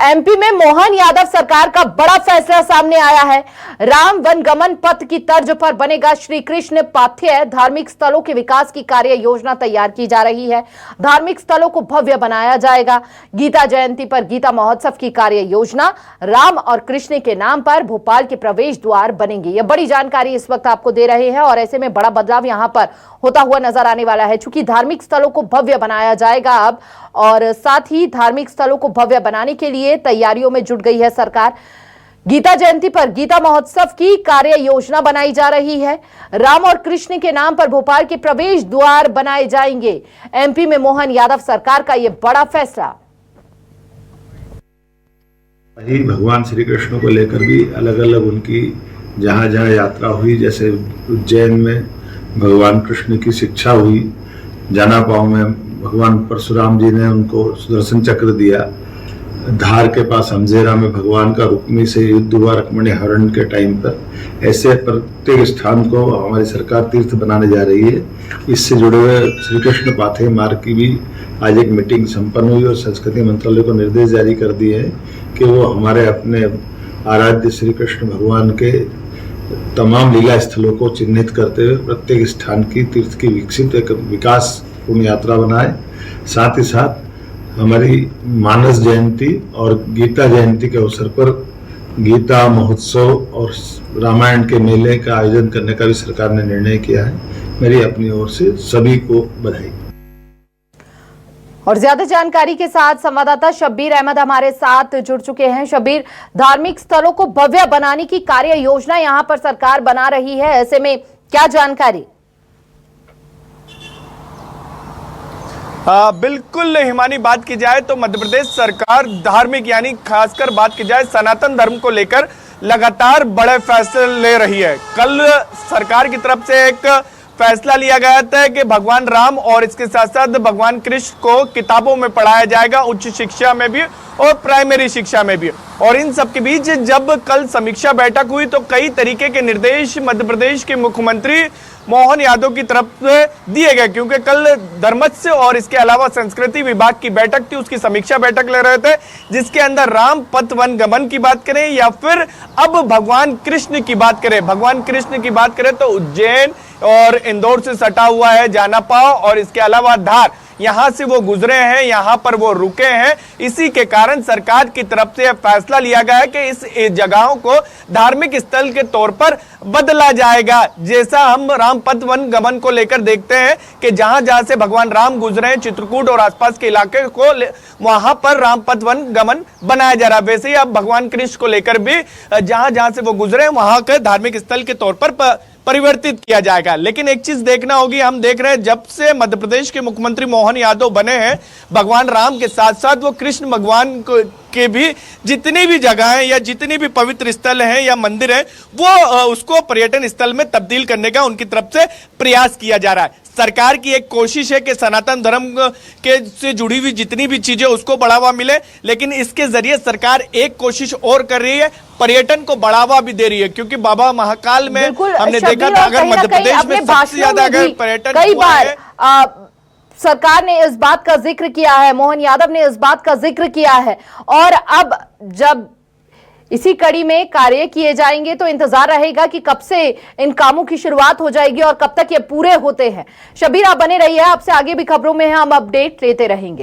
MP में मोहन यादव सरकार का बड़ा फैसला सामने आया है। राम वनगमन पथ की तर्ज पर बनेगा श्री कृष्ण पाथ्य। धार्मिक स्थलों के विकास की कार्य योजना तैयार की जा रही है। धार्मिक स्थलों को भव्य बनाया जाएगा। गीता जयंती पर गीता महोत्सव की कार्य योजना, राम और कृष्ण के नाम पर भोपाल के प्रवेश द्वार बनेंगे। यह बड़ी जानकारी इस वक्त आपको दे रहे हैं और ऐसे में बड़ा बदलाव यहां पर होता हुआ नजर आने वाला है। चूंकि धार्मिक स्थलों को भव्य बनाया जाएगा अब, और साथ ही धार्मिक स्थलों को भव्य बनाने के लिए तैयारियों में जुट गई है सरकार। गीता जयंती पर गीता महोत्सव की कार्य योजना बनाई जा रही है। राम और कृष्ण के नाम पर भोपाल के प्रवेश द्वार बनाए जाएंगे। एमपी में मोहन यादव सरकार का यह बड़ा फैसला। वही भगवान श्री कृष्ण को लेकर भी अलग अलग उनकी जहां जहां यात्रा हुई, जैसे उज्जैन में भगवान कृष्ण की शिक्षा हुई, जानापाव में भगवान परशुराम जी ने उनको सुदर्शन चक्र दिया, धार के पास हमजेरा में भगवान का रुक्मी से युद्ध हुआ रुक्मिणी हरण के टाइम पर। ऐसे प्रत्येक स्थान को हमारी सरकार तीर्थ बनाने जा रही है। इससे जुड़े हुए श्री कृष्ण पाथेय मार्ग की भी आज एक मीटिंग संपन्न हुई और संस्कृति मंत्रालय को निर्देश जारी कर दिए हैं कि वो हमारे अपने आराध्य श्री कृष्ण भगवान के तमाम लीला स्थलों को चिन्हित करते हुए प्रत्येक स्थान की तीर्थ की विकसित एक विकास पूर्ण यात्रा बनाए। साथ ही साथ हमारी मानस जयंती और गीता जयंती के अवसर पर गीता महोत्सव और रामायण के मेले का आयोजन करने का भी सरकार ने निर्णय किया है। मेरी अपनी ओर से सभी को बधाई। और ज्यादा जानकारी के साथ संवाददाता शब्बीर अहमद हमारे साथ जुड़ चुके हैं। शब्बीर, धार्मिक स्थलों को भव्य बनाने की कार्य योजना यहां पर सरकार बना रही है, ऐसे में क्या जानकारी? बिल्कुल हिमानी, बात की जाए तो मध्य प्रदेश सरकार धार्मिक यानी खासकर बात की जाए सनातन धर्म को लेकर लगातार बड़े फैसले ले रही है। कल सरकार की तरफ से एक फैसला लिया गया था कि भगवान राम और इसके साथ साथ भगवान कृष्ण को किताबों में पढ़ाया जाएगा, उच्च शिक्षा में भी और प्राइमरी शिक्षा में भी। और इन सब के बीच जब कल समीक्षा बैठक हुई तो कई तरीके के निर्देश मध्य प्रदेश के मुख्यमंत्री मोहन यादव की तरफ से दिए गए, क्योंकि कल धर्मस्य और इसके अलावा संस्कृति विभाग की बैठक थी, उसकी समीक्षा बैठक ले रहे थे, जिसके अंदर राम पथ वन गमन की बात करें या फिर अब भगवान कृष्ण की बात करें। भगवान कृष्ण की बात करें तो उज्जैन और इंदौर से सटा हुआ है जानापाव और इसके अलावा धार, यहां से वो गुजरे हैं, यहां पर वो रुके हैं। इसी के कारण सरकार की तरफ से फैसला लिया गया है कि इस जगहों को धार्मिक स्थल के तौर पर बदला जाएगा। जैसा हम राम पथ वन गमन को लेकर देखते हैं कि जहां जहां से भगवान राम गुजरे हैं, चित्रकूट और आसपास के इलाके को वहां पर राम पथ वन गमन बनाया जा रहा है। वैसे ही अब भगवान कृष्ण को लेकर भी जहां जहां से वो गुजरे हैं वहां के धार्मिक स्थल के तौर पर परिवर्तित किया जाएगा। लेकिन एक चीज देखना होगी, हम देख रहे हैं जब से मध्य प्रदेश के मुख्यमंत्री मोहन यादव बने हैं, भगवान राम के साथ साथ वो कृष्ण भगवान के भी जितनी भी जगहें या जितनी भी पवित्र स्थल हैं या मंदिर हैं वो उसको पर्यटन स्थल में तब्दील करने का उनकी तरफ से प्रयास किया जा रहा है। सरकार की एक कोशिश है कि सनातन धर्म के से जुड़ी हुई जितनी भी चीजें उसको बढ़ावा मिले, लेकिन इसके जरिए सरकार एक कोशिश और कर रही है, पर्यटन को बढ़ावा भी दे रही है। क्योंकि बाबा महाकाल में हमने देखा था, अगर मध्य प्रदेश में सबसे ज्यादा अगर पर्यटन कई बार सरकार ने इस बात का जिक्र किया है, मोहन यादव ने इस बात का जिक्र किया है, और अब जब इसी कड़ी में कार्य किए जाएंगे तो इंतजार रहेगा कि कब से इन कामों की शुरुआत हो जाएगी और कब तक ये पूरे होते हैं। शब्बीर, आप बने रहिए, आपसे आगे भी खबरों में हम अपडेट लेते रहेंगे।